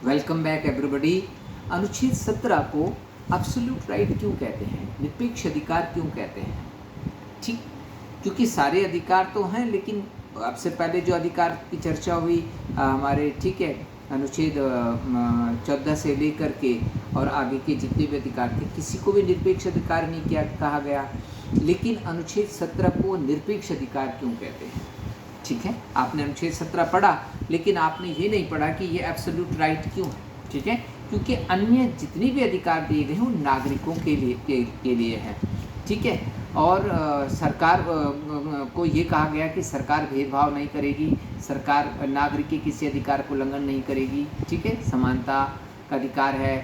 Welcome back everybody. अनुच्छेद 17 को absolute right क्यों कहते हैं, निरपेक्ष अधिकार क्यों कहते हैं? ठीक, क्योंकि सारे अधिकार तो हैं, लेकिन आपसे पहले जो अधिकार की चर्चा हुई हमारे, ठीक है, अनुच्छेद 14 से लेकर के और आगे के जितने भी अधिकार थे, किसी को भी निरपेक्ष अधिकार नहीं किया कहा गया। लेकिन अनुच्छेद 17 को निरपेक्ष अधिकार क्यों कहते हैं? ठीक है, आपने अनुच्छेद 17 पढ़ा, लेकिन आपने ये नहीं पढ़ा कि ये एब्सोल्यूट राइट क्यों है। ठीक है, क्योंकि अन्य जितने भी अधिकार दिए गए हैं वो नागरिकों के लिए है। ठीक है, और सरकार को ये कहा गया कि सरकार भेदभाव नहीं करेगी, सरकार नागरिक के किसी अधिकार को उल्लंघन नहीं करेगी। ठीक है, समानता का अधिकार है,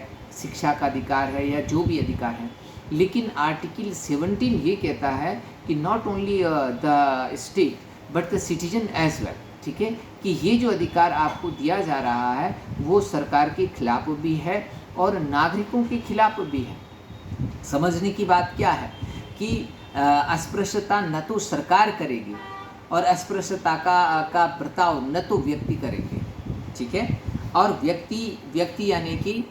शिक्षा का अधिकार है, या जो भी अधिकार है। लेकिन आर्टिकल 17 ये कहता है कि not only the state but the citizen as well. ठीक है, कि ये जो अधिकार आपको दिया जा रहा है वो सरकार के खिलाफ भी है और नागरिकों के खिलाफ भी है। समझने की बात क्या है कि अस्पृश्यता न तो सरकार करेगी और अस्पृश्यता का बर्ताव न तो व्यक्ति करेंगे। ठीक है, और व्यक्ति यानी कि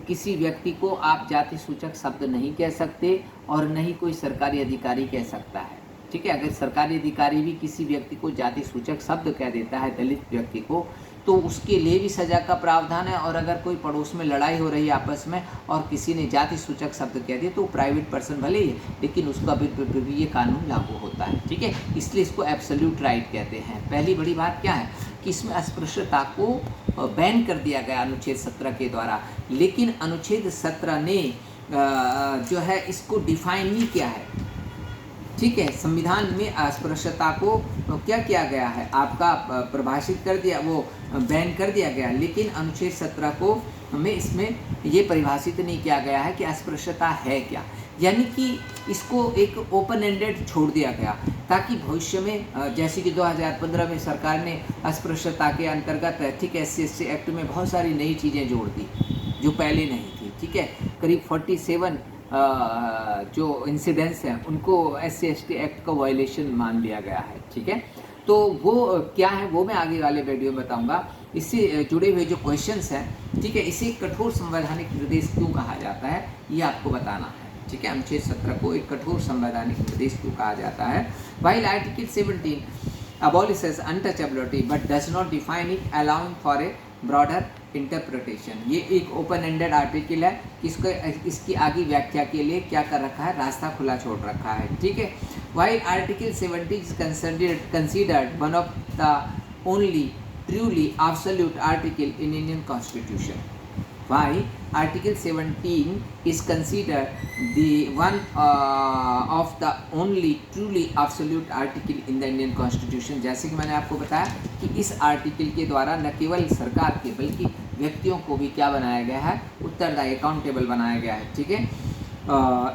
किसी व्यक्ति को आप जाति सूचक शब्द नहीं कह सकते और न ही कोई सरकारी अधिकारी कह सकता है। ठीक है, अगर सरकारी अधिकारी भी किसी व्यक्ति को जाति सूचक शब्द कह देता है, दलित व्यक्ति को, तो उसके लिए भी सजा का प्रावधान है। और अगर कोई पड़ोस में लड़ाई हो रही है आपस में और किसी ने जाति सूचक शब्द कह दिया तो प्राइवेट पर्सन भले ही है, लेकिन उसका भी ये कानून लागू होता है। ठीक है, इसलिए इसको एब्सोल्यूट राइट कहते हैं। पहली बड़ी बात क्या है कि इसमें अस्पृश्यता को बैन कर दिया गया अनुच्छेद 17 के द्वारा। लेकिन अनुच्छेद 17 ने जो है इसको डिफाइन नहीं किया है। ठीक है, संविधान में अस्पृश्यता को क्या किया गया है, आपका परिभाषित कर दिया, वो बैन कर दिया गया। लेकिन अनुच्छेद 17 को में इसमें ये परिभाषित नहीं किया गया है कि अस्पृश्यता है क्या, यानी कि इसको एक ओपन एंडेड छोड़ दिया गया, ताकि भविष्य में जैसे कि 2015 में सरकार ने अस्पृश्यता के अंतर्गत ठीक है SC एक्ट में बहुत सारी नई चीज़ें जोड़ दी जो पहले नहीं थी। ठीक है, करीब 47 जो इंसिडेंट्स हैं उनको SC/ST एक्ट का वायलेशन मान लिया गया है। ठीक है, तो वो क्या है वो मैं आगे वाले वीडियो में बताऊंगा। इससे जुड़े हुए जो क्वेश्चंस हैं, ठीक है, इसे कठोर संवैधानिक निर्देश क्यों कहा जाता है ये आपको बताना है। ठीक है, अनुच्छेद 17 को एक कठोर संवैधानिक निर्देश क्यों कहा जाता है? While article 17 abolishes untouchability but does not define it, allowing for a broader interpretation. ये एक ओपन एंडेड आर्टिकल है, इसकी आगे व्याख्या के लिए क्या कर रखा है, रास्ता खुला छोड़ रखा है। ठीक है, while article 70 is considered one of the only truly absolute article in Indian constitution. Why Article 17 is considered the one of the only truly absolute article in the Indian Constitution। जैसे कि मैंने आपको बताया कि इस आर्टिकल के द्वारा न केवल सरकार के बल्कि व्यक्तियों को भी क्या बनाया गया है, उत्तरदायी, अकाउंटेबल बनाया गया है। ठीक है,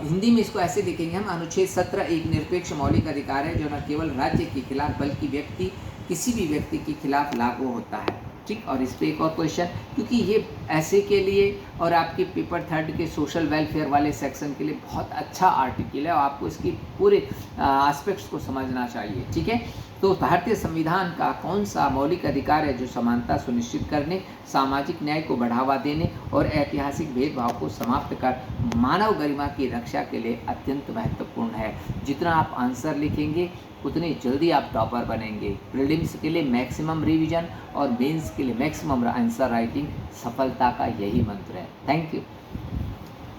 हिंदी में इसको ऐसे लिखेंगे हम, अनुच्छेद 17 एक निरपेक्ष मौलिक अधिकार है जो न केवल राज्य के खिलाफ बल्कि किसी भी व्यक्ति के खिलाफ लागू होता है। ठीक, और इस पर एक और क्वेश्चन, क्योंकि ये ऐसे के लिए और आपके पेपर 3 के सोशल वेलफेयर वाले सेक्शन के लिए बहुत अच्छा आर्टिकल है और आपको इसकी पूरे एस्पेक्ट्स को समझना चाहिए। ठीक है, तो भारतीय संविधान का कौन सा मौलिक अधिकार है जो समानता सुनिश्चित करने, सामाजिक न्याय को बढ़ावा देने और ऐतिहासिक भेदभाव को समाप्त कर मानव गरिमा की रक्षा के लिए अत्यंत महत्वपूर्ण है? जितना आप आंसर लिखेंगे उतनी जल्दी आप टॉपर बनेंगे। प्रीलिम्स के लिए मैक्सिमम रिवीजन और मेंस के लिए मैक्सिमम आंसर राइटिंग, सफलता का यही मंत्र है। Thank you.